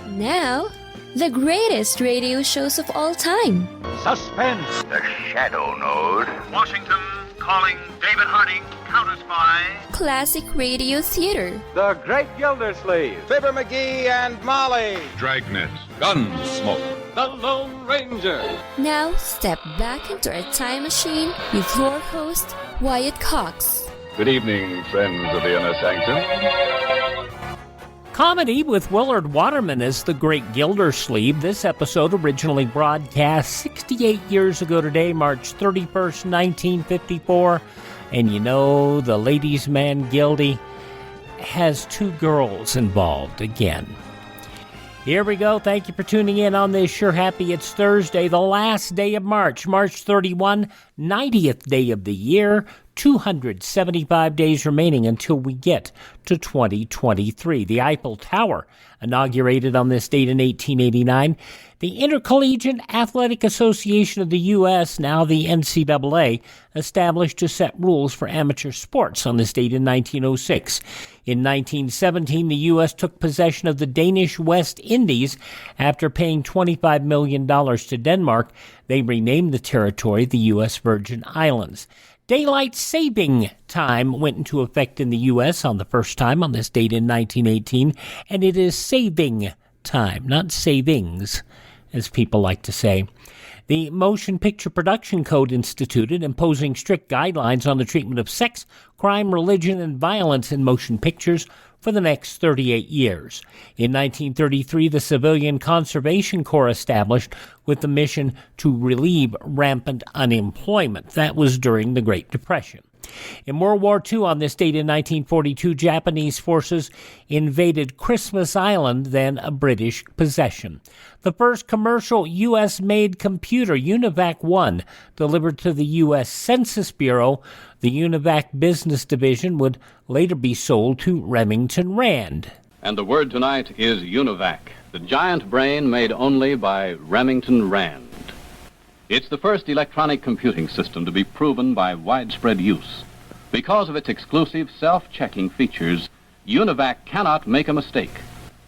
Now, the greatest radio shows of all time. Suspense. The Shadow Node. Washington calling David Harding, counter-spy. Classic radio theater. The Great-Gildersleeve. Fibber McGee and Molly. Dragnet. Gunsmoke. The Lone Ranger. Now, step back into a time machine with your host, Wyatt Cox. Good evening, friends of the Inner Sanctum. Comedy with Willard Waterman as the Great-Gildersleeve. This episode originally broadcast 68 years ago today, March 31st, 1954. And you know, the ladies' man Gildy has two girls involved again. Here we go. Thank you for tuning in on this Sure Happy It's Thursday, the last day of March, March 31, 90th day of the year. 275 days remaining until we get to 2023. The Eiffel Tower, inaugurated on this date in 1889. The Intercollegiate Athletic Association of the U.S., now the NCAA, established to set rules for amateur sports on this date in 1906. In 1917, the U.S. took possession of the Danish West Indies after paying $25 million to Denmark. They renamed the territory the U.S. Virgin Islands. Daylight saving time went into effect in the U.S. on the first time on this date in 1918, and it is saving time, not savings, as people like to say. The Motion Picture Production Code instituted, imposing strict guidelines on the treatment of sex, crime, religion, and violence in motion pictures for the next 38 years. In 1933, the Civilian Conservation Corps established with the mission to relieve rampant unemployment. That was during the Great Depression. In World War II, on this date in 1942, Japanese forces invaded Christmas Island, then a British possession. The first commercial U.S.-made computer, UNIVAC-1, delivered to the U.S. Census Bureau. The UNIVAC business division would later be sold to Remington Rand. And the word tonight is UNIVAC, the giant brain made only by Remington Rand. It's the first electronic computing system to be proven by widespread use. Because of its exclusive self-checking features, UNIVAC cannot make a mistake.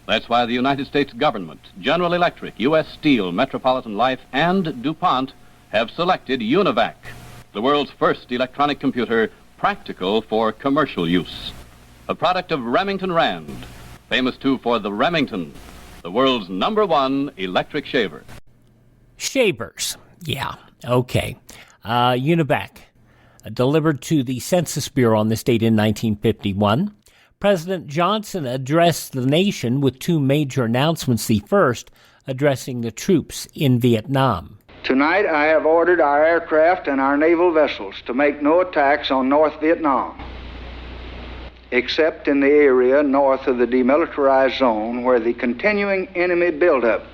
That's why the United States government, General Electric, U.S. Steel, Metropolitan Life, and DuPont have selected UNIVAC, the world's first electronic computer practical for commercial use. A product of Remington Rand, famous too for the Remington, the world's #1 electric shaver. Shavers. Yeah, okay. UNIVAC, delivered to the Census Bureau on this date in 1951. President Johnson addressed the nation with two major announcements, the first addressing the troops in Vietnam. Tonight I have ordered our aircraft and our naval vessels to make no attacks on North Vietnam, except in the area north of the demilitarized zone where the continuing enemy buildup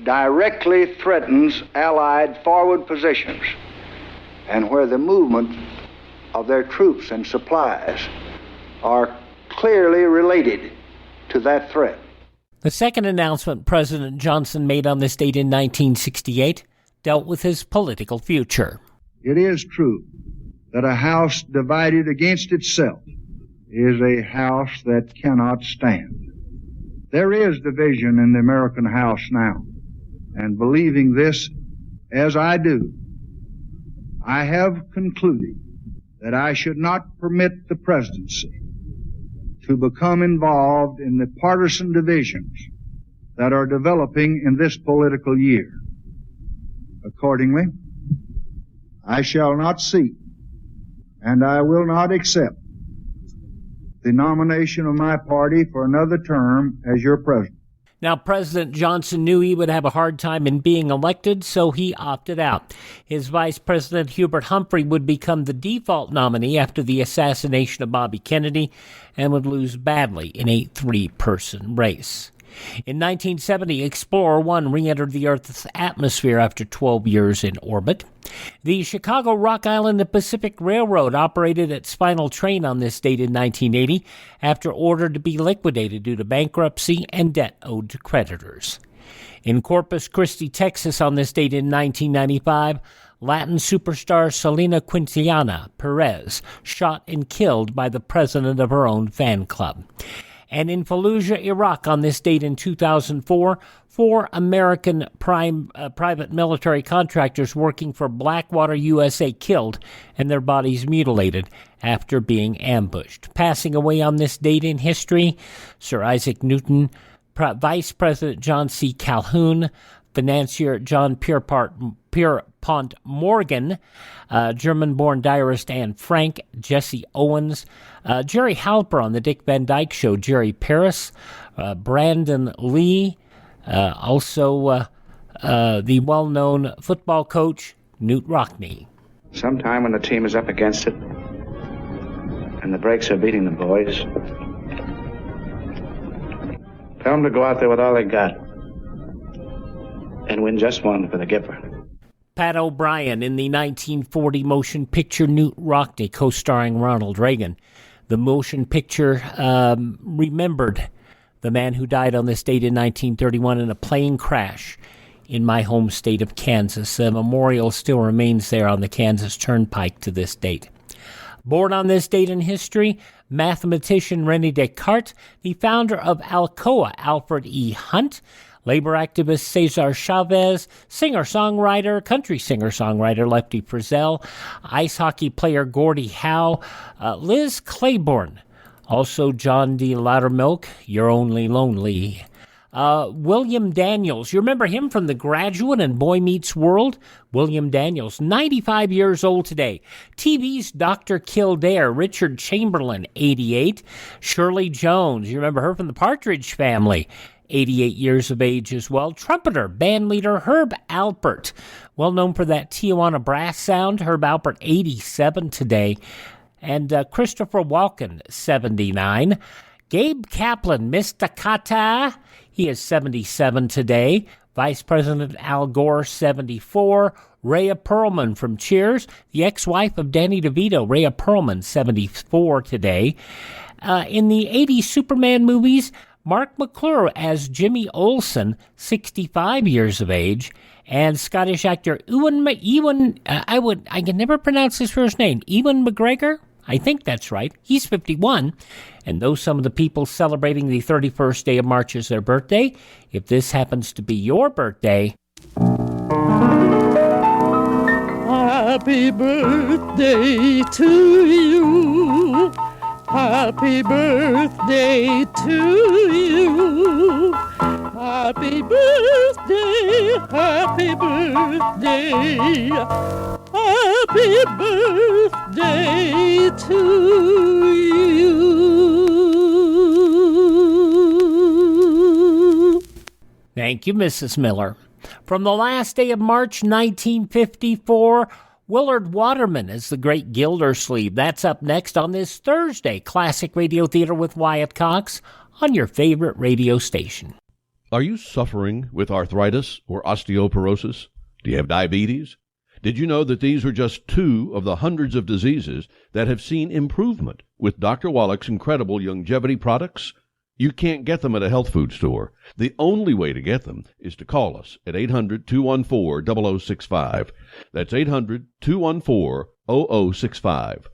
directly threatens Allied forward positions and where the movement of their troops and supplies are clearly related to that threat. The second announcement President Johnson made on this date in 1968 dealt with his political future. It is true that a house divided against itself is a house that cannot stand. There is division in the American House now. And believing this as I do, I have concluded that I should not permit the presidency to become involved in the partisan divisions that are developing in this political year. Accordingly, I shall not seek and I will not accept the nomination of my party for another term as your president. Now, President Johnson knew he would have a hard time in being elected, so he opted out. His Vice President Hubert Humphrey would become the default nominee after the assassination of Bobby Kennedy and would lose badly in a three-person race. In 1970, Explorer 1 re-entered the Earth's atmosphere after 12 years in orbit. The Chicago, Rock Island, and Pacific Railroad operated its final train on this date in 1980 after ordered to be liquidated due to bankruptcy and debt owed to creditors. In Corpus Christi, Texas, on this date in 1995, Latin superstar Selena Quintanilla Perez shot and killed by the president of her own fan club. And in Fallujah, Iraq, on this date in 2004, 4 American private military contractors working for Blackwater USA killed and their bodies mutilated after being ambushed. Passing away on this date in history, Sir Isaac Newton, Vice President John C. Calhoun, financier John Pierpont Morgan, German-born diarist Anne Frank, Jesse Owens, Jerry Halper on the Dick Van Dyke Show, Jerry Paris, Brandon Lee, also the well-known football coach Newt Rockne. Sometime when the team is up against it and the breaks are beating the boys, tell them to go out there with all they got and win just one for the Gipper. Pat O'Brien in the 1940 motion picture Newt Rockne, co-starring Ronald Reagan. The motion picture remembered the man who died on this date in 1931 in a plane crash in my home state of Kansas. A memorial still remains there on the Kansas Turnpike to this date. Born on this date in history, mathematician René Descartes, the founder of Alcoa, Alfred E. Hunt, labor activist Cesar Chavez, singer-songwriter, country singer-songwriter Lefty Frizzell, ice hockey player Gordie Howe, Liz Claiborne, also John D. Loudermilk, You're Only Lonely. William Daniels, you remember him from The Graduate and Boy Meets World? William Daniels, 95 years old today. TV's Dr. Kildare, Richard Chamberlain, 88. Shirley Jones, you remember her from The Partridge Family, 88 years of age as well. Trumpeter, bandleader Herb Alpert, well known for that Tijuana brass sound. Herb Alpert, 87 today. And Christopher Walken, 79. Gabe Kaplan, Mr. Kata, he is 77 today. Vice President Al Gore, 74. Rhea Perlman from Cheers, the ex-wife of Danny DeVito, Rhea Perlman, 74 today. In the 80s Superman movies, Mark McClure as Jimmy Olsen, 65 years of age, and Scottish actor I can never pronounce his first name, Ewan McGregor, I think that's right, he's 51, and those some of the people celebrating the 31st day of March as their birthday. If this happens to be your birthday, happy birthday to you. Happy birthday to you. Happy birthday, happy birthday. Happy birthday to you. Thank you, Mrs. Miller. From the last day of March 1954, Willard Waterman as the Great Gildersleeve. That's up next on this Thursday, Classic Radio Theater with Wyatt Cox on your favorite radio station. Are you suffering with arthritis or osteoporosis? Do you have diabetes? Did you know that these are just 2 of the hundreds of diseases that have seen improvement with Dr. Wallach's incredible longevity products? You can't get them at a health food store. The only way to get them is to call us at 800-214-0065. That's 800-214-0065.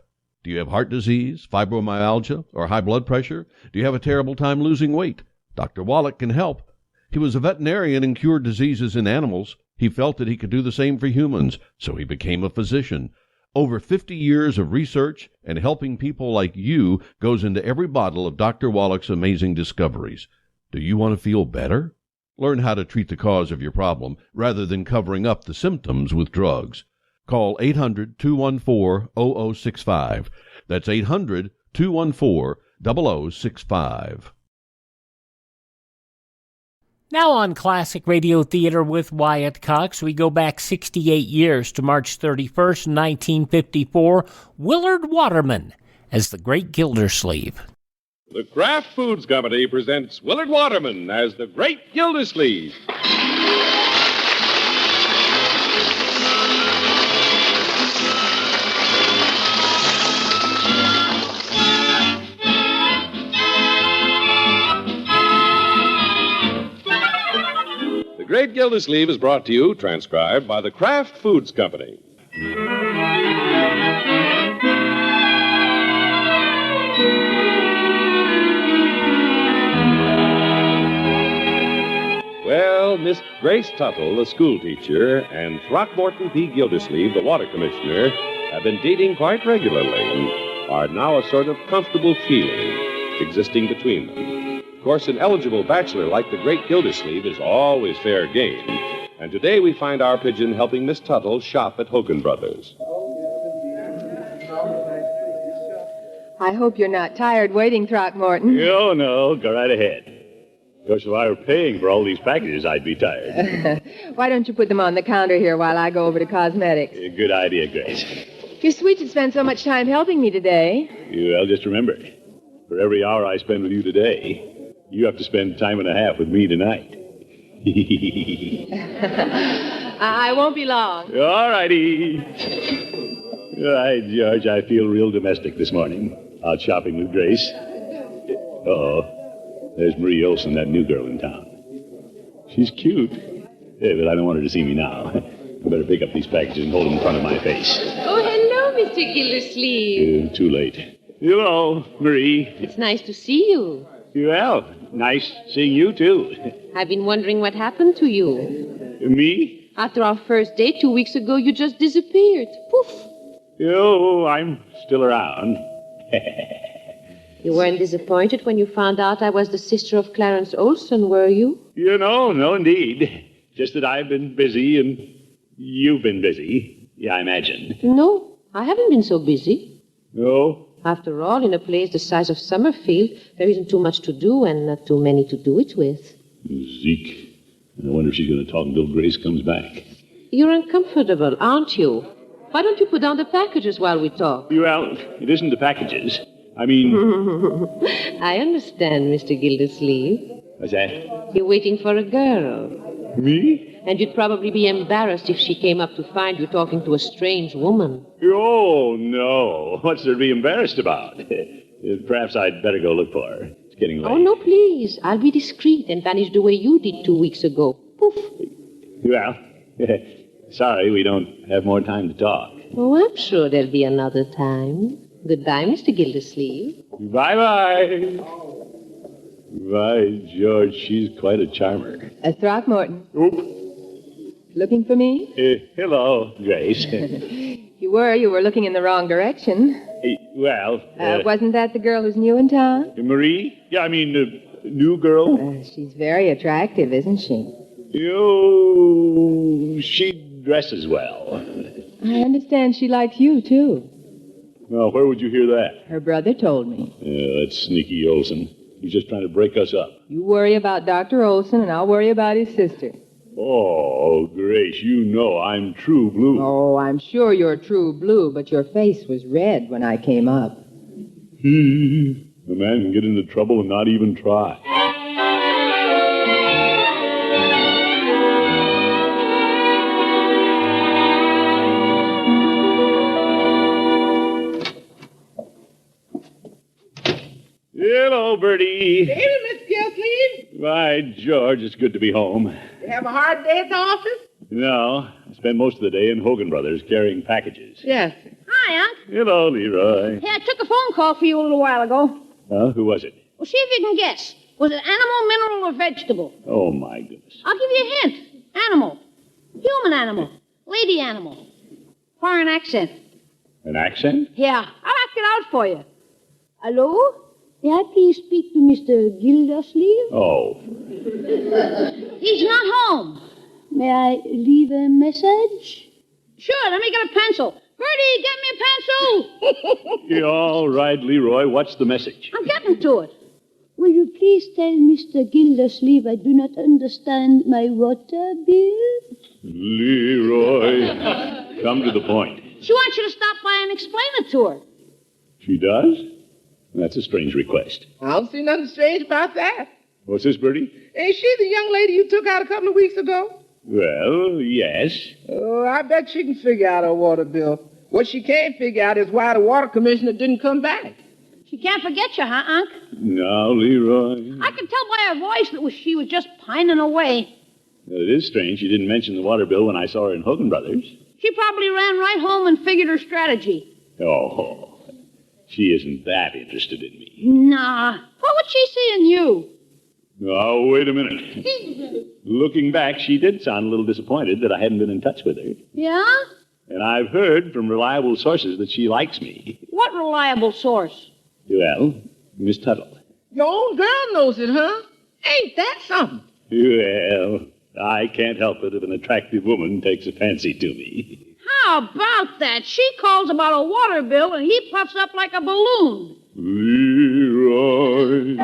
Do you have heart disease, fibromyalgia, or high blood pressure? Do you have a terrible time losing weight? Dr. Wallach can help. He was a veterinarian and cured diseases in animals. He felt that he could do the same for humans, so he became a physician. Over 50 years of research and helping people like you goes into every bottle of Dr. Wallach's amazing discoveries. Do you want to feel better? Learn how to treat the cause of your problem rather than covering up the symptoms with drugs. Call 800-214-0065. That's 800-214-0065. Now on Classic Radio Theater with Wyatt Cox, we go back 68 years to March 31st, 1954, Willard Waterman as the Great Gildersleeve. The Kraft Foods Company presents Willard Waterman as the Great Gildersleeve. The Great Gildersleeve is brought to you, transcribed by the Kraft Foods Company. Well, Miss Grace Tuttle, the school teacher, and Throckmorton P. Gildersleeve, the water commissioner, have been dating quite regularly and are now a sort of comfortable feeling existing between them. Of course, an eligible bachelor like the great Gildersleeve is always fair game. And today we find our pigeon helping Miss Tuttle shop at Hogan Brothers. I hope you're not tired waiting, Throckmorton. Oh, no. Go right ahead. Of course, if I were paying for all these packages, I'd be tired. Why don't you put them on the counter here while I go over to cosmetics? Good idea, Grace. You're sweet to spend so much time helping me today. Well, just remember, for every hour I spend with you today, you have to spend time and a half with me tonight. I won't be long. All righty. All right, George, I feel real domestic this morning. Out shopping with Grace. Uh-oh. There's Marie Olson, that new girl in town. She's cute. Yeah, but I don't want her to see me now. I better pick up these packages and hold them in front of my face. Oh, hello, Mr. Gildersleeve. Too late. Hello, Marie. It's nice to see you. Well, nice seeing you, too. I've been wondering what happened to you. Me? After our first date 2 weeks ago, you just disappeared. Poof. Oh, I'm still around. You weren't disappointed when you found out I was the sister of Clarence Olson, were you? No, indeed. Just that I've been busy and you've been busy. Yeah, I imagine. No, I haven't been so busy. No? After all, in a place the size of Summerfield, there isn't too much to do and not too many to do it with. Zeke. I wonder if she's going to talk until Grace comes back. You're uncomfortable, aren't you? Why don't you put down the packages while we talk? Well, it isn't the packages. I mean... I understand, Mr. Gildersleeve. What's that? You're waiting for a girl. Me? And you'd probably be embarrassed if she came up to find you talking to a strange woman. Oh, no. What's there to be embarrassed about? Perhaps I'd better go look for her. It's getting late. Oh, no, please. I'll be discreet and vanish the way you did 2 weeks ago. Poof. Well, sorry we don't have more time to talk. Oh, I'm sure there'll be another time. Goodbye, Mr. Gildersleeve. Bye-bye. By George, she's quite a charmer. Throckmorton. Oop. Looking for me? Hello, Grace. You were looking in the wrong direction. Well... wasn't that the girl who's new in town? Marie? Yeah, I mean, new girl? She's very attractive, isn't she? She dresses well. I understand she likes you, too. Well, where would you hear that? Her brother told me. Yeah, that sneaky Olson. He's just trying to break us up. You worry about Dr. Olson, and I'll worry about his sister. Oh, Grace, you know I'm true blue. Oh, I'm sure you're true blue, but your face was red when I came up. A man can get into trouble and not even try. Hello, Bertie. David, Miss Gildersleeve. By George, it's good to be home. You have a hard day at the office? No, I spent most of the day in Hogan Brothers carrying packages. Yes. Hi, Unc. Hello, Leroy. Hey, I took a phone call for you a little while ago. Who was it? Well, see if you can guess. Was it animal, mineral, or vegetable? Oh, my goodness. I'll give you a hint. Animal. Human animal. Lady animal. Foreign accent. An accent? Yeah, I'll act it out for you. Hello? May I please speak to Mr. Gildersleeve? Oh. He's not home. May I leave a message? Sure, let me get a pencil. Bertie, get me a pencil. Yeah, all right, Leroy. What's the message? I'm getting to it. Will you please tell Mr. Gildersleeve I do not understand my water bill? Leroy, come to the point. She wants you to stop by and explain it to her. She does? That's a strange request. I don't see nothing strange about that. What's this, Bertie? Ain't she the young lady you took out a couple of weeks ago? Well, yes. Oh, I bet she can figure out her water bill. What she can't figure out is why the water commissioner didn't come back. She can't forget you, huh, Unc? Now, Leroy. I could tell by her voice that she was just pining away. Well, it is strange she didn't mention the water bill when I saw her in Hogan Brothers. She probably ran right home and figured her strategy. Oh, she isn't that interested in me. Nah. What would she see in you? Oh, wait a minute. Looking back, she did sound a little disappointed that I hadn't been in touch with her. Yeah? And I've heard from reliable sources that she likes me. What reliable source? Well, Miss Tuttle. Your own girl knows it, huh? Ain't that something? Well, I can't help it if an attractive woman takes a fancy to me. How about that? She calls about a water bill and he puffs up like a balloon. Leroy.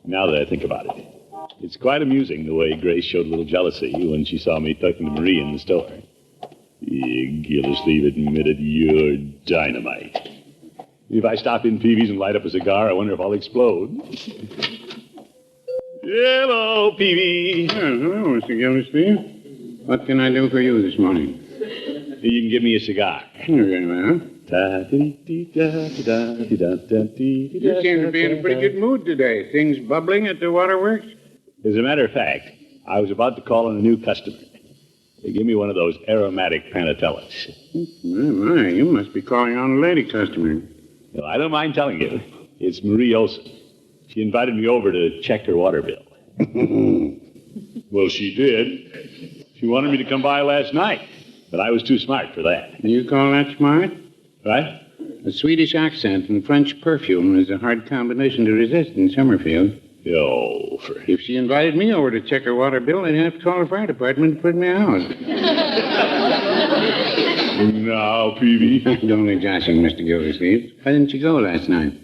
Now that I think about it, it's quite amusing the way Grace showed a little jealousy when she saw me talking to Marie in the store. Gildersleeve admitted you're dynamite. If I stop in Peavy's and light up a cigar, I wonder if I'll explode. Hello, Peavy. Hello, Mr. Gildersleeve. What can I do for you this morning? You can give me a cigar. Very well. You seem to be in a pretty good mood today. Things bubbling at the waterworks? As a matter of fact, I was about to call on a new customer. They give me one of those aromatic panatellas. My, you must be calling on a lady customer. Well, I don't mind telling you. It's Marie Olson. She invited me over to check her water bill. Well, she did. She wanted me to come by last night, but I was too smart for that. You call that smart? What? A Swedish accent and French perfume is a hard combination to resist in Summerfield. Oh, if she invited me over to check her water bill, I'd have to call the fire department to put me out. Now, Peavy. Don't be joshing, Mr. Gildersleeve. Why didn't you go last night?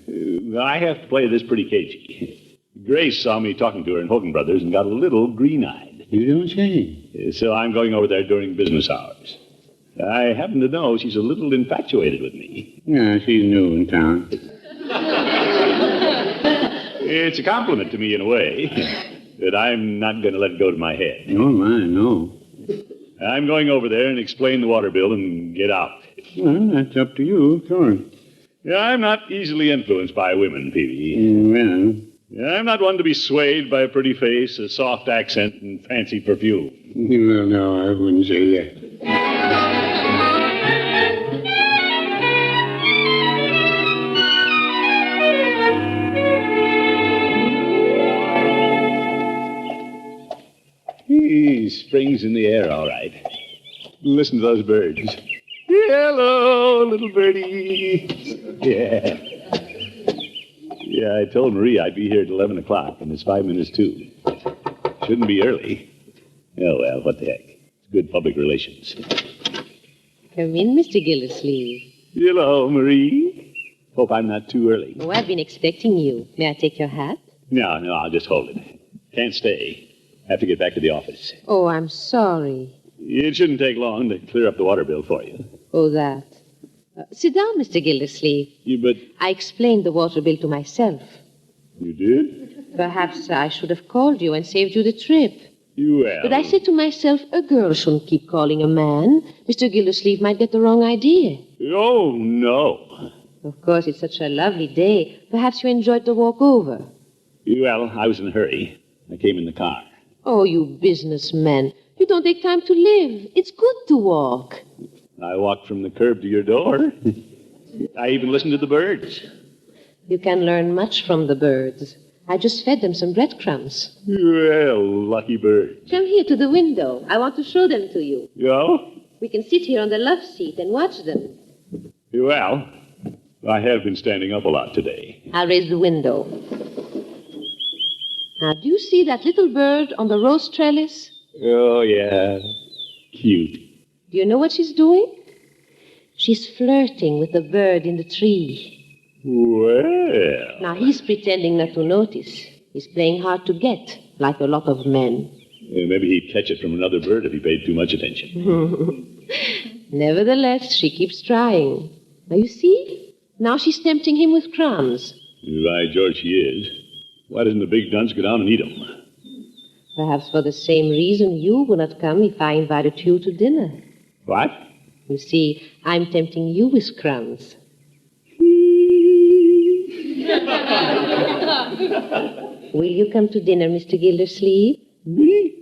I have to play this pretty cagey. Grace saw me talking to her in Hogan Brothers and got a little green-eyed. You don't say. So I'm going over there during business hours. I happen to know she's a little infatuated with me. Yeah, she's new in town. It's a compliment to me in a way, that I'm not going to let it go to my head. Oh, my, no. I'm going over there and explain the water bill and get out. Well, that's up to you, of course. Yeah, I'm not easily influenced by women, Peavy. Well. I'm not one to be swayed by a pretty face, a soft accent, and fancy perfume. Well, no, I wouldn't say that. Spring's in the air, all right. Listen to those birds. Hello, little birdie. Yeah. Yeah, I told Marie I'd be here at 11 o'clock, and it's 5 minutes to. Shouldn't be early. Oh, well, what the heck. It's good public relations. Come in, Mr. Gildersleeve. Hello, Marie. Hope I'm not too early. Oh, I've been expecting you. May I take your hat? No, I'll just hold it. Can't stay. Have to get back to the office. Oh, I'm sorry. It shouldn't take long to clear up the water bill for you. Oh, that. Sit down, Mr. Gildersleeve. But... I explained the water bill to myself. You did? Perhaps I should have called you and saved you the trip. Well... But I said to myself, a girl shouldn't keep calling a man. Mr. Gildersleeve might get the wrong idea. Oh, no. Of course, it's such a lovely day. Perhaps you enjoyed the walk over. Well, I was in a hurry. I came in the car. Oh, you businessmen. You don't take time to live. It's good to walk. I walked from the curb to your door. I even listened to the birds. You can learn much from the birds. I just fed them some breadcrumbs. Well, lucky birds. Come here to the window. I want to show them to you. Yeah? We can sit here on the love seat and watch them. Well, I have been standing up a lot today. I'll raise the window. Now, do you see that little bird on the rose trellis? Oh, yeah. Cute. Do you know what she's doing? She's flirting with the bird in the tree. Well. Now, he's pretending not to notice. He's playing hard to get, like a lot of men. Maybe he'd catch it from another bird if he paid too much attention. Nevertheless, she keeps trying. Now, you see? Now she's tempting him with crumbs. By George, she is. Why doesn't the big dunce go down and eat them? Perhaps for the same reason you would not come if I invited you to dinner. What? You see, I'm tempting you with crumbs. Will you come to dinner, Mr. Gildersleeve? Me?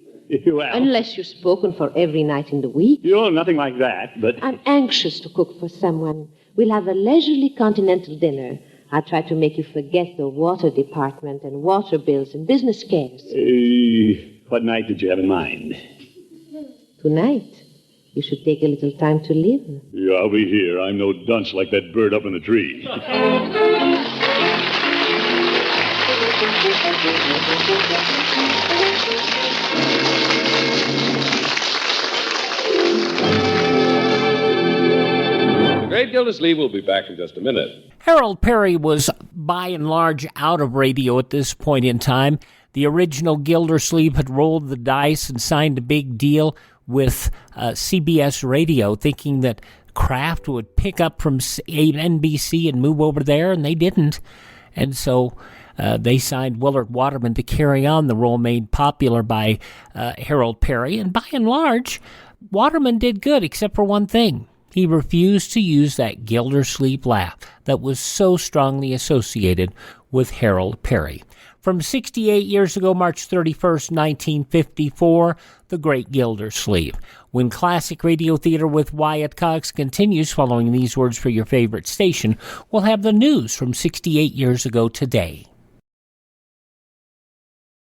Well, Unless you've spoken for every night in the week. Nothing like that, but... I'm anxious to cook for someone. We'll have a leisurely continental dinner. I'll try to make you forget the water department and water bills and business cares. What night did you have in mind? Tonight. You should take a little time to live. Yeah, I'll be here. I'm no dunce like that bird up in the tree. The Great Gildersleeve will be back in just a minute. Harold Perry was, by and large, out of radio at this point in time. The original Gildersleeve had rolled the dice and signed a big deal with CBS Radio, thinking that Kraft would pick up from NBC and move over there, and they didn't. And so they signed Willard Waterman to carry on the role made popular by Harold Perry. And by and large, Waterman did good, except for one thing. He refused to use that Gildersleeve laugh that was so strongly associated with Harold Perry. From 68 years ago, March 31st, 1954, The Great Gildersleeve. When Classic Radio Theater with Wyatt Cox continues following these words for your favorite station, we'll have the news from 68 years ago today.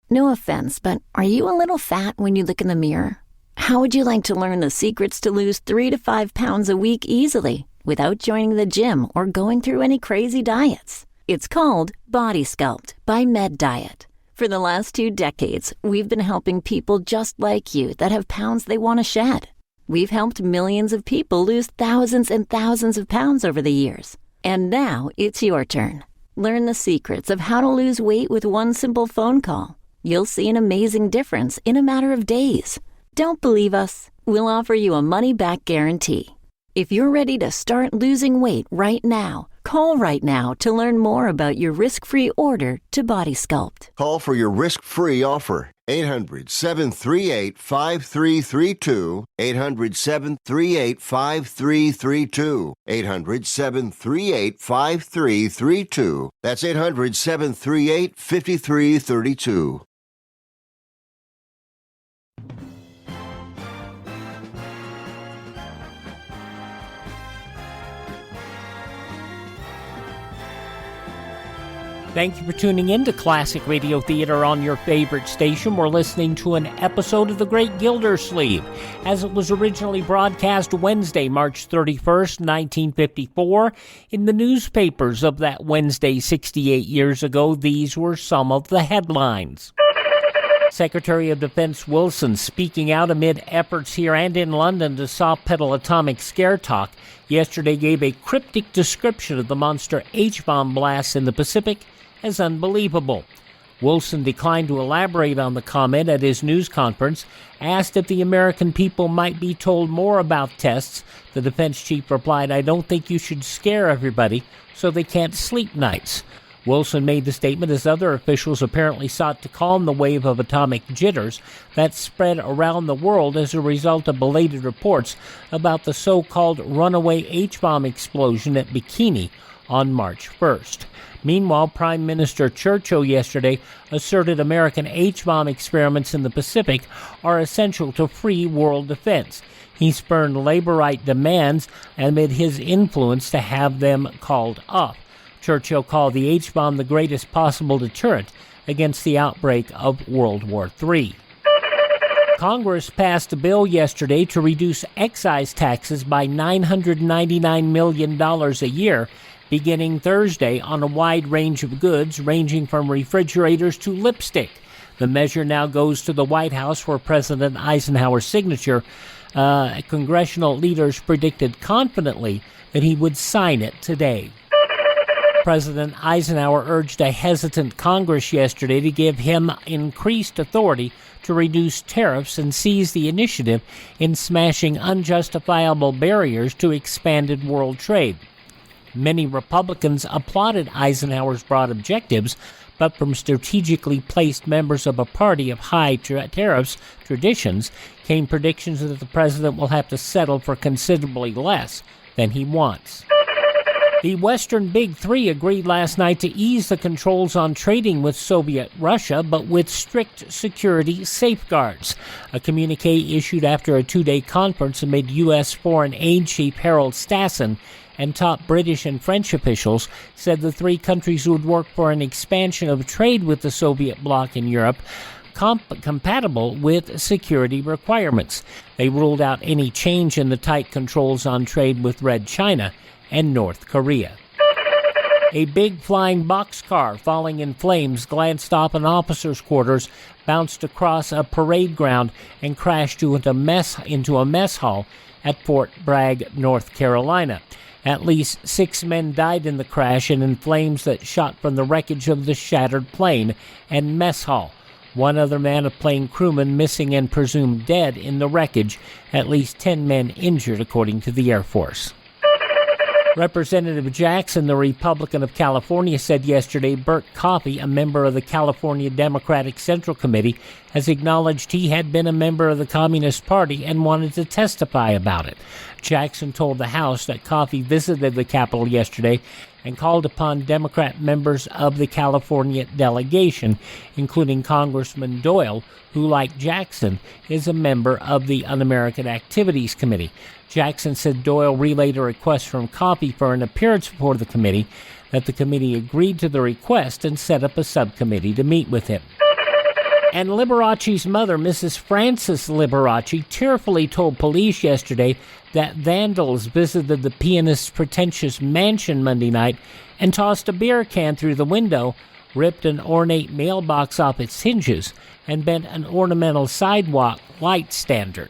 No offense, but are you a little fat when you look in the mirror? How would you like to learn the secrets to lose 3 to 5 pounds a week easily without joining the gym or going through any crazy diets? It's called Body Sculpt by Med Diet. For the last 2 decades, we've been helping people just like you that have pounds they want to shed. We've helped millions of people lose thousands and thousands of pounds over the years. And now it's your turn. Learn the secrets of how to lose weight with one simple phone call. You'll see an amazing difference in a matter of days. Don't believe us? We'll offer you a money-back guarantee. If you're ready to start losing weight right now, call right now to learn more about your risk-free order to Body Sculpt. Call for your risk-free offer. 800-738-5332. 800-738-5332. 800-738-5332. That's 800-738-5332. Thank you for tuning in to Classic Radio Theater on your favorite station. We're listening to an episode of The Great Gildersleeve, as it was originally broadcast Wednesday, March 31st, 1954. In the newspapers of that Wednesday 68 years ago, these were some of the headlines. Secretary of Defense Wilson, speaking out amid efforts here and in London to soft-pedal atomic scare talk, yesterday gave a cryptic description of the monster H-bomb blasts in the Pacific as unbelievable. Wilson declined to elaborate on the comment at his news conference. Asked if the American people might be told more about tests, the defense chief replied, "I don't think you should scare everybody so they can't sleep nights." Wilson made the statement as other officials apparently sought to calm the wave of atomic jitters that spread around the world as a result of belated reports about the so-called runaway H-bomb explosion at Bikini on March 1st. Meanwhile, Prime Minister Churchill yesterday asserted American H-bomb experiments in the Pacific are essential to free world defense. He spurned labor right demands amid his influence to have them called up. Churchill called the H-bomb the greatest possible deterrent against the outbreak of World War III. Congress passed a bill yesterday to reduce excise taxes by $999 million a year, beginning Thursday, on a wide range of goods ranging from refrigerators to lipstick. The measure now goes to the White House for President Eisenhower's signature. Congressional leaders predicted confidently that he would sign it today. President Eisenhower urged a hesitant Congress yesterday to give him increased authority to reduce tariffs and seize the initiative in smashing unjustifiable barriers to expanded world trade. Many Republicans applauded Eisenhower's broad objectives, but from strategically placed members of a party of high tariffs traditions came predictions that the president will have to settle for considerably less than he wants. The Western Big Three agreed last night to ease the controls on trading with Soviet Russia, but with strict security safeguards. A communique issued after a two-day conference amid U.S. Foreign Aid Chief Harold Stassen and top British and French officials said the three countries would work for an expansion of trade with the Soviet bloc in Europe, compatible with security requirements. They ruled out any change in the tight controls on trade with Red China and North Korea. A big flying boxcar falling in flames glanced off an officer's quarters, bounced across a parade ground, and crashed into a mess hall at Fort Bragg, North Carolina. At least 6 men died in the crash and in flames that shot from the wreckage of the shattered plane and mess hall. One other man, a plane crewman, missing and presumed dead in the wreckage. At least 10 men injured, according to the Air Force. Representative Jackson, the Republican of California, said yesterday Bert Coffey, a member of the California Democratic Central Committee, has acknowledged he had been a member of the Communist Party and wanted to testify about it. Jackson told the House that Coffey visited the Capitol yesterday and called upon Democrat members of the California delegation, including Congressman Doyle, who, like Jackson, is a member of the Un-American Activities Committee. Jackson said Doyle relayed a request from Coffey for an appearance before the committee, that the committee agreed to the request and set up a subcommittee to meet with him. And Liberace's mother, Mrs. Frances Liberace, tearfully told police yesterday that vandals visited the pianist's pretentious mansion Monday night and tossed a beer can through the window, ripped an ornate mailbox off its hinges, and bent an ornamental sidewalk light standard.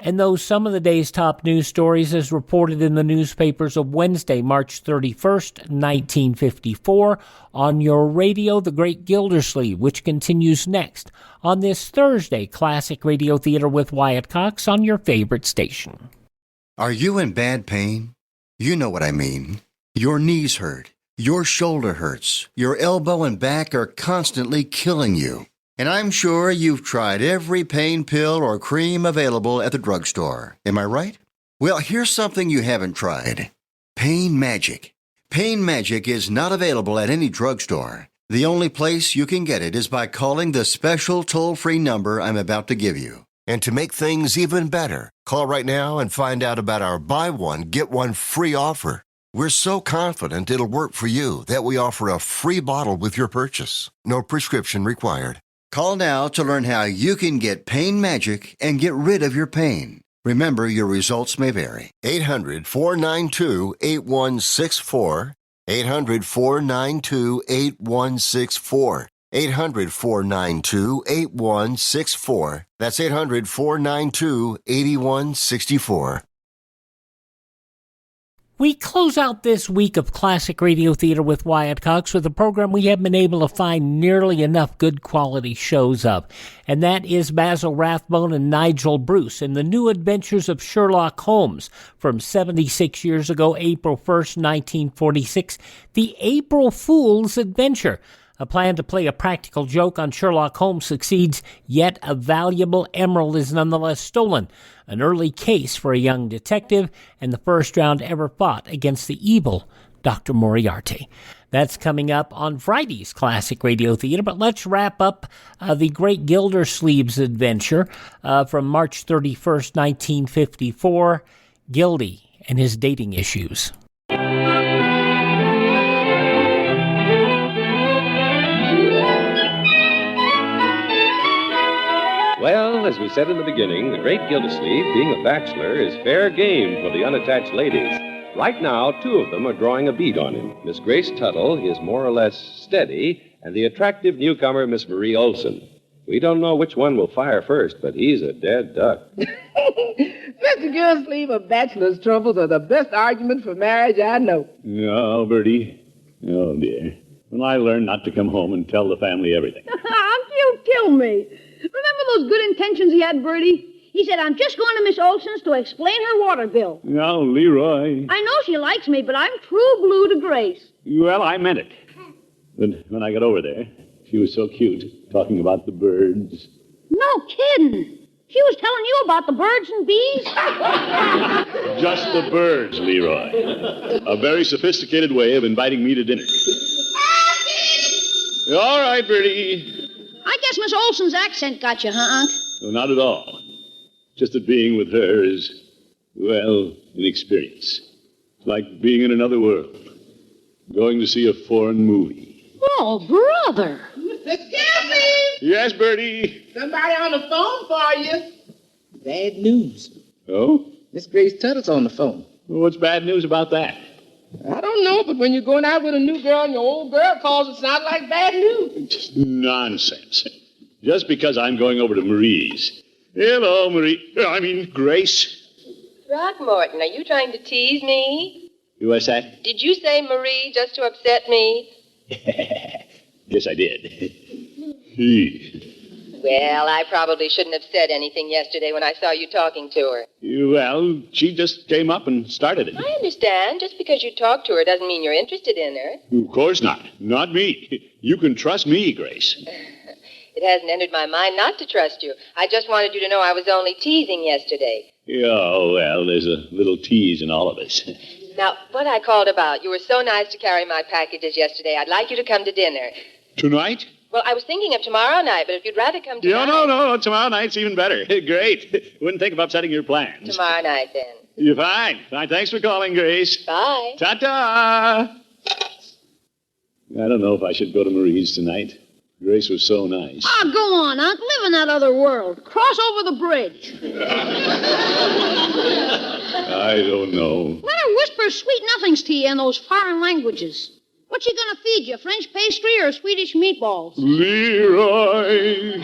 And those some of the day's top news stories as reported in the newspapers of Wednesday, March 31st, 1954, on your radio, The Great Gildersleeve, which continues next on this Thursday, Classic Radio Theater with Wyatt Cox on your favorite station. Are you in bad pain? You know what I mean. Your knees hurt. Your shoulder hurts. Your elbow and back are constantly killing you. And I'm sure you've tried every pain pill or cream available at the drugstore. Am I right? Well, here's something you haven't tried. Pain Magic. Pain Magic is not available at any drugstore. The only place you can get it is by calling the special toll-free number I'm about to give you. And to make things even better, call right now and find out about our buy one, get one free offer. We're so confident it'll work for you that we offer a free bottle with your purchase. No prescription required. Call now to learn how you can get Pain Magic and get rid of your pain. Remember, your results may vary. 800-492-8164. 800-492-8164. 800-492-8164. That's 800-492-8164. We close out this week of Classic Radio Theater with Wyatt Cox with a program we haven't been able to find nearly enough good quality shows of, and that is Basil Rathbone and Nigel Bruce in The New Adventures of Sherlock Holmes from 76 years ago, April 1st, 1946, The April Fool's Adventure. A plan to play a practical joke on Sherlock Holmes succeeds, yet a valuable emerald is nonetheless stolen. An early case for a young detective, and the first round ever fought against the evil Dr. Moriarty. That's coming up on Friday's Classic Radio Theater, but let's wrap up the Great Gildersleeve's adventure from March 31st, 1954, Gildy and his dating issues. Well, as we said in the beginning, the great Gildersleeve, being a bachelor, is fair game for the unattached ladies. Right now, 2 of them are drawing a bead on him. Miss Grace Tuttle is more or less steady, and the attractive newcomer, Miss Marie Olson. We don't know which one will fire first, but he's a dead duck. Mr. Gildersleeve, a bachelor's troubles are the best argument for marriage I know. Oh, Bertie. Oh, dear. When I learn not to come home and tell the family everything. You kill me. Remember those good intentions he had, Bertie? He said, I'm just going to Miss Olson's to explain her water bill. Oh, Leroy. I know she likes me, but I'm true blue to Grace. Well, I meant it. But when I got over there, she was so cute, talking about the birds. No kidding. She was telling you about the birds and bees? just the birds, Leroy. A very sophisticated way of inviting me to dinner. All right, Bertie. I guess Miss Olson's accent got you, huh, Unc? No, not at all. Just that being with her is, well, an experience. It's like being in another world. Going to see a foreign movie. Oh, brother. Excuse me. Yes, Bertie. Somebody on the phone for you. Bad news. Oh? Miss Grace Tuttle's on the phone. Well, what's bad news about that? I don't know, but when you're going out with a new girl and your old girl calls, it sounds like bad news. Just nonsense. Just because I'm going over to Marie's. Hello, Grace. Throckmorton, are you trying to tease me? What's that? Did you say Marie just to upset me? Yes, I did. Well, I probably shouldn't have said anything yesterday when I saw you talking to her. Well, she just came up and started it. I understand. Just because you talk to her doesn't mean you're interested in her. Of course not. Not me. You can trust me, Grace. It hasn't entered my mind not to trust you. I just wanted you to know I was only teasing yesterday. Oh, well, there's a little tease in all of us. Now, what I called about, you were so nice to carry my packages yesterday. I'd like you to come to dinner. Tonight? Well, I was thinking of tomorrow night, but if you'd rather come tonight... No. Tomorrow night's even better. Great. Wouldn't think of upsetting your plans. Tomorrow night, then. You're fine. Thanks for calling, Grace. Bye. Ta-ta! I don't know if I should go to Marie's tonight. Grace was so nice. Ah, go on, Unc. Live in that other world. Cross over the bridge. I don't know. Let her whisper sweet nothings to you in those foreign languages. What's she gonna feed you, French pastry or Swedish meatballs? Leroy!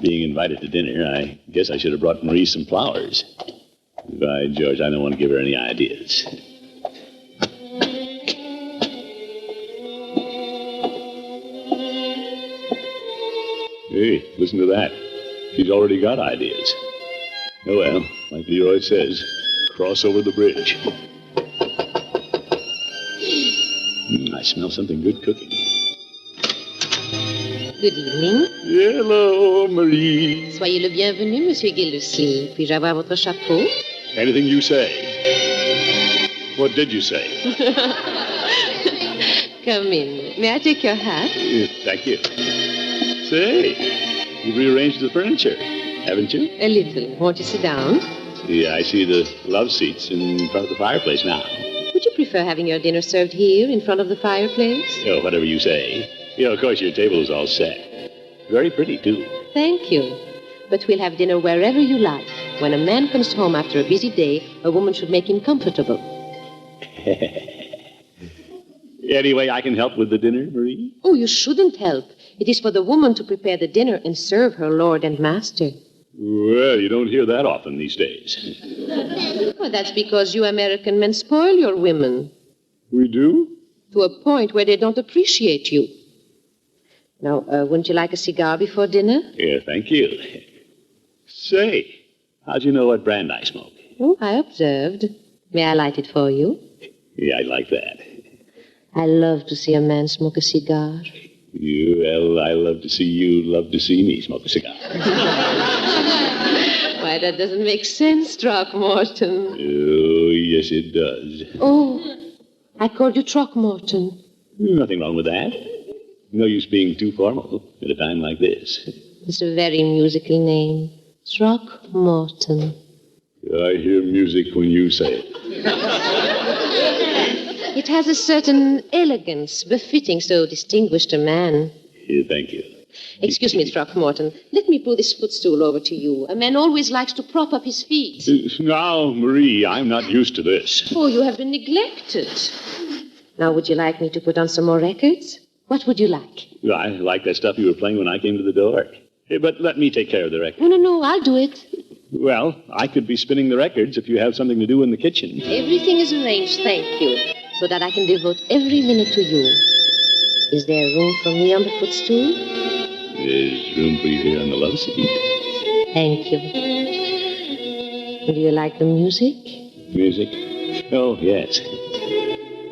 Being invited to dinner, I guess I should have brought Marie some flowers. By George, I don't want to give her any ideas. Hey, listen to that. She's already got ideas. Oh, well, like Leroy says, cross over the bridge. I smell something good cooking. Good evening. Hello, Marie. Soyez le bienvenu, Monsieur Gildersleeve. Puis-je avoir votre chapeau? Anything you say. What did you say? Come in. May I take your hat? Thank you. Say, you've rearranged the furniture, haven't you? A little. Won't you sit down? Yeah, I see the love seats in front of the fireplace now. Would you prefer having your dinner served here in front of the fireplace? Oh, whatever you say. Of course, your table is all set. Very pretty, too. Thank you. But we'll have dinner wherever you like. When a man comes home after a busy day, a woman should make him comfortable. Anyway, I can help with the dinner, Marie? Oh, you shouldn't help. It is for the woman to prepare the dinner and serve her lord and master. Well, you don't hear that often these days. Well, that's because you American men spoil your women. We do? To a point where they don't appreciate you. Now, wouldn't you like a cigar before dinner? Yeah, thank you. Say, how'd you know what brand I smoke? Oh, I observed. May I light it for you? Yeah, I'd like that. I love to see a man smoke a cigar. Well, I love to see you love to see me smoke a cigar. Why, that doesn't make sense, Throckmorton. Oh, yes, it does. Oh, I called you Throckmorton. Nothing wrong with that. No use being too formal at a time like this. It's a very musical name. Throckmorton. I hear music when you say it. It has a certain elegance befitting so distinguished a man. Yeah, thank you. Excuse me, Throckmorton. Let me pull this footstool over to you. A man always likes to prop up his feet. Now, Marie, I'm not used to this. Oh, you have been neglected. Now, would you like me to put on some more records? What would you like? I like that stuff you were playing when I came to the door. Hey, but let me take care of the record. No, I'll do it. Well, I could be spinning the records if you have something to do in the kitchen. Everything is arranged, thank you, so that I can devote every minute to you. Is there room for me on the footstool? There's room for you here on the love seat. Thank you. Do you like the music? Music? Oh, yes.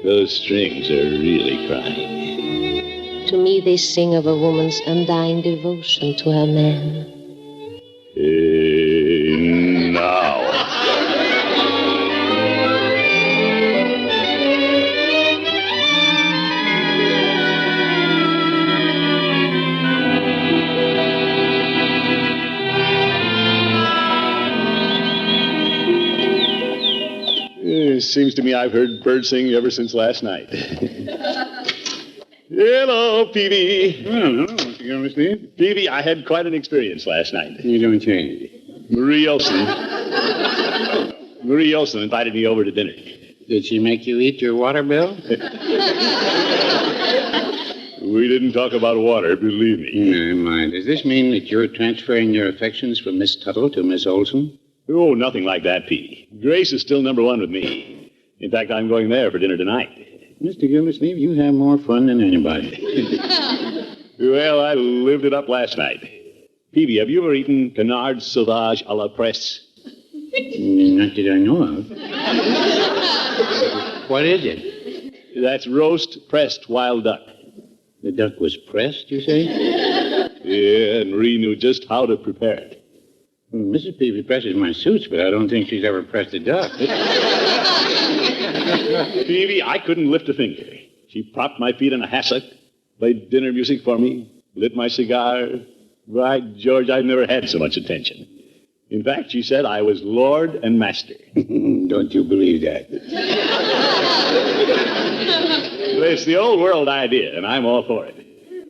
Those strings are really crying. To me, they sing of a woman's undying devotion to her man. Now. It seems to me I've heard birds sing ever since last night. Hello, Peavy. Hello, Mr. Gildersleeve. Peavy, I had quite an experience last night. You don't change. Marie Olson invited me over to dinner. Did she make you eat your water bill? We didn't talk about water, believe me. Never mind. Does this mean that you're transferring your affections from Miss Tuttle to Miss Olson? Oh, nothing like that, Peavy. Grace is still number one with me. In fact, I'm going there for dinner tonight. Mr. Gildersleeve, you have more fun than anybody. Well, I lived it up last night. Peavy, have you ever eaten canard sauvage à la presse? Not that I know of. What is it? That's roast pressed wild duck. The duck was pressed, you say? Yeah, and Marie knew just how to prepare it. Well, Mrs. Peavy presses my suits, but I don't think she's ever pressed a duck. Peavy, I couldn't lift a finger. She propped my feet in a hassock, played dinner music for me, lit my cigar. By George, I've never had so much attention. In fact, she said I was lord and master. Don't you believe that? Well, it's the old world idea, and I'm all for it.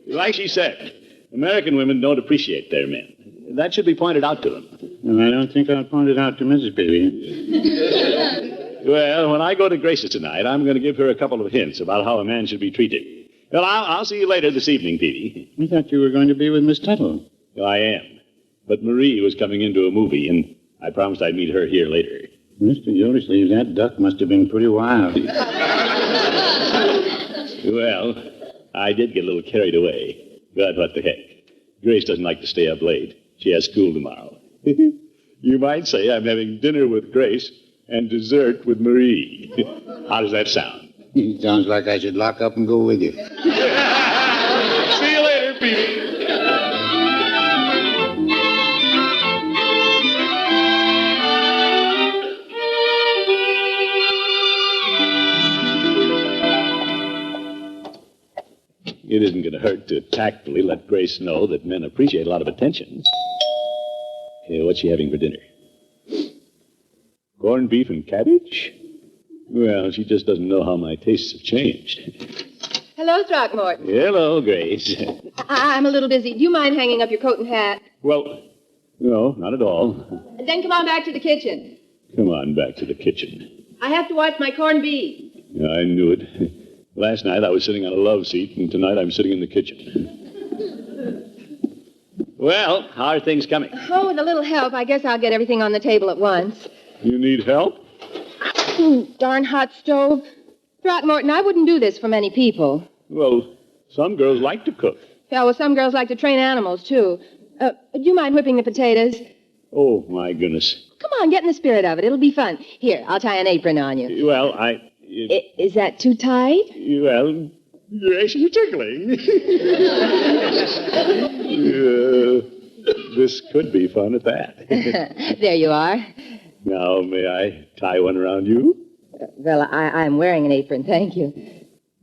Like she said, American women don't appreciate their men. That should be pointed out to them. Well, I don't think I'll point it out to Mrs. Peavy. Well, when I go to Grace's tonight, I'm going to give her a couple of hints about how a man should be treated. Well, I'll see you later this evening, Peavy. I thought you were going to be with Miss Tuttle. Well, I am. But Marie was coming into a movie, and I promised I'd meet her here later. Mr. Gildersleeve, that duck must have been pretty wild. Well, I did get a little carried away. But what the heck? Grace doesn't like to stay up late. She has school tomorrow. You might say I'm having dinner with Grace and dessert with Marie. How does that sound? It sounds like I should lock up and go with you. See you later, Peavy. It isn't going to hurt to tactfully let Grace know that men appreciate a lot of attention. Hey, what's she having for dinner? Corned beef and cabbage? Well, she just doesn't know how my tastes have changed. Hello, Throckmorton. Hello, Grace. I'm a little busy. Do you mind hanging up your coat and hat? Well, no, not at all. Then come on back to the kitchen. Come on back to the kitchen. I have to watch my corned beef. Yeah, I knew it. Last night I was sitting on a love seat, and tonight I'm sitting in the kitchen. Well, how are things coming? Oh, with a little help, I guess I'll get everything on the table at once. You need help? Darn hot stove. Throckmorton, I wouldn't do this for many people. Well, some girls like to cook. Yeah, well, some girls like to train animals, too. Do you mind whipping the potatoes? Oh, my goodness. Come on, get in the spirit of it. It'll be fun. Here, I'll tie an apron on you. Well, Is that too tight? Well, Grace, you're tickling. This could be fun at that. There you are. Now, may I tie one around you? Well, I'm wearing an apron, thank you.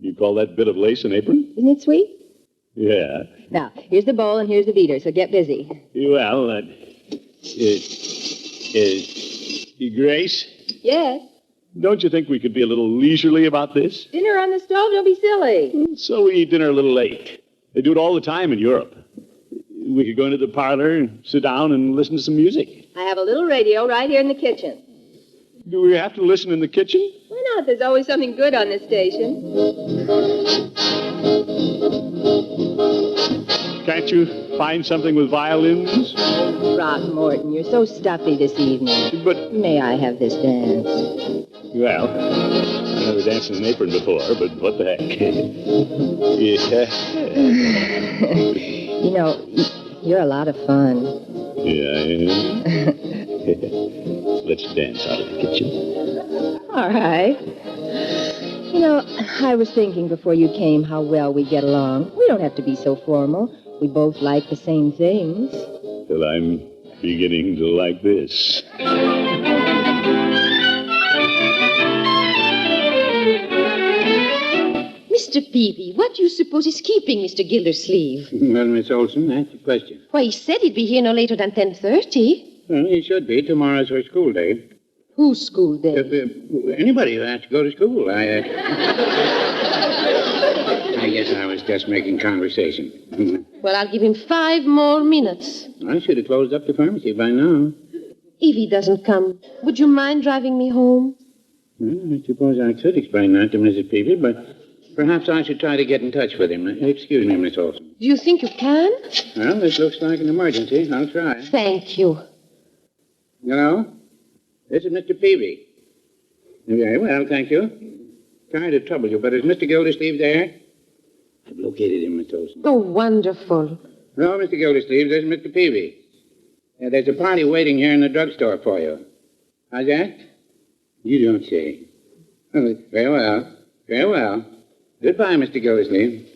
You call that bit of lace an apron? Isn't it sweet? Yeah. Now, here's the bowl and here's the beater, so get busy. Well, Grace? Yes? Don't you think we could be a little leisurely about this? Dinner on the stove? Don't be silly. So we eat dinner a little late. They do it all the time in Europe. We could go into the parlor, sit down, and listen to some music. I have a little radio right here in the kitchen. Do we have to listen in the kitchen? Why not? There's always something good on this station. Can't you find something with violins? Throckmorton, you're so stuffy this evening. But may I have this dance? Well, I've never danced in an apron before, but what the heck? You know, you're a lot of fun. Yeah, I am. Let's dance out of the kitchen. All right. You know, I was thinking before you came how well we get along. We don't have to be so formal. We both like the same things. Well, I'm beginning to like this. Mr. Peavy, what do you suppose is keeping Mr. Gildersleeve? Well, Miss Olson, that's the question. Why, he said he'd be here no later than 10:30. Well, he should be. Tomorrow's her school day. Whose school day? Anybody who has to go to school. I guess I was just making conversation. Well, I'll give him 5 more minutes. I should have closed up the pharmacy by now. If he doesn't come, would you mind driving me home? Well, I suppose I could explain that to Mrs. Peavy, but perhaps I should try to get in touch with him. Excuse me, Miss Olson. Do you think you can? Well, this looks like an emergency. I'll try. Thank you. Hello? This is Mr. Peavy. Very well, thank you. Sorry to trouble you, but is Mr. Gildersleeve there? I've located him, Miss Olson. Oh, wonderful. No, Mr. Gildersleeve, this is Mr. Peavy. There's a party waiting here in the drugstore for you. How's that? You don't say. Oh, very well. Very well. Goodbye, Mr. Gildersleeve.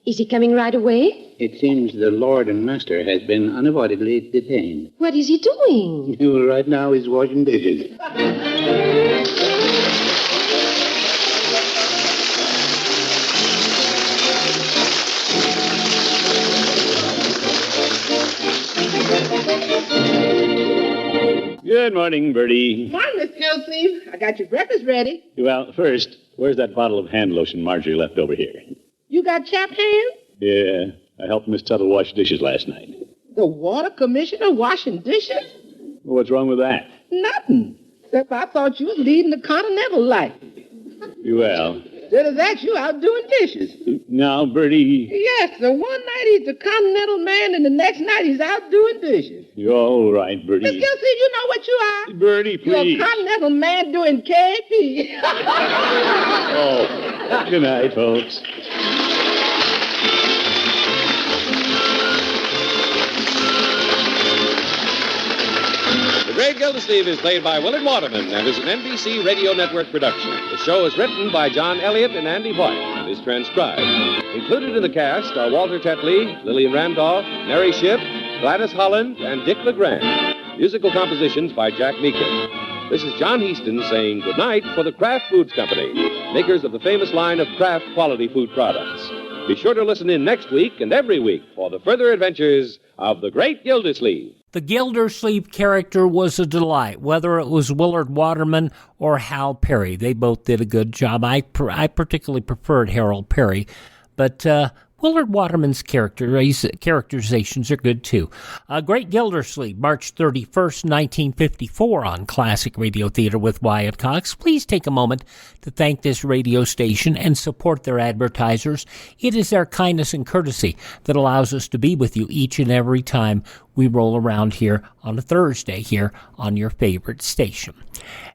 Is he coming right away? It seems the Lord and Master has been unavoidably detained. What is he doing? Well, right now he's washing dishes. Good morning, Bertie. Morning, Miss Gildersleeve. I got your breakfast ready. Well, first, where's that bottle of hand lotion Marjorie left over here? You got chapped hands? Yeah, I helped Miss Tuttle wash dishes last night. The water commissioner washing dishes? Well, what's wrong with that? Nothing. Except I thought you was leading the continental life. Well, Instead of that, you out doing dishes. now, Bertie, Yes, the one night he's the continental man, and the next night he's out doing dishes. you're all right, Miss Bertie. Gildersleeve, you know what you are? Bertie, You're please. a continental man doing KP. Oh, good night, folks. The Great Gildersleeve is played by Willard Waterman and is an NBC Radio Network production. The show is written by John Elliott and Andy White and is transcribed. Included in the cast are Walter Tetley, Lillian Randolph, Mary Shipp, Gladys Holland, and Dick LeGrand. Musical compositions by Jack Meekin. This is John Heaston saying goodnight for the Kraft Foods Company, makers of the famous line of Kraft quality food products. Be sure to listen in next week and every week for the further adventures of the Great Gildersleeve. The Gildersleeve character was a delight, whether it was Willard Waterman or Hal Perry. They both did a good job. I particularly preferred Harold Perry, but Willard Waterman's characterizations are good, too. Great Gildersleeve, March 31st, 1954 on Classic Radio Theater with Wyatt Cox. Please take a moment to thank this radio station and support their advertisers. It is their kindness and courtesy that allows us to be with you each and every time we roll around here on a Thursday here on your favorite station.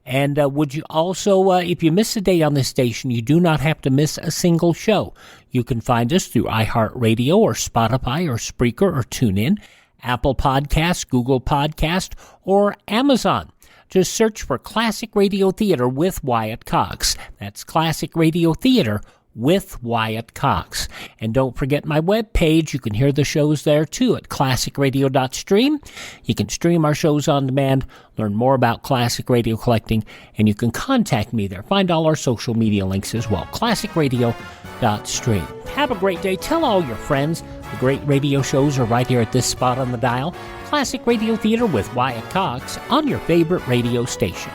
And would you also, if you miss a day on this station, you do not have to miss a single show. You can find us through iHeartRadio or Spotify or Spreaker or TuneIn, Apple Podcasts, Google Podcast, or Amazon. Just search for Classic Radio Theater with Wyatt Cox. That's Classic Radio Theater with Wyatt Cox. And don't forget my webpage. You can hear the shows there too at classicradio.stream. You can stream our shows on demand, learn more about classic radio collecting, and you can contact me there. Find all our social media links as well. classicradio.stream. Have a great day. Tell all your friends. The great radio shows are right here at this spot on the dial. Classic Radio Theater with Wyatt Cox on your favorite radio station.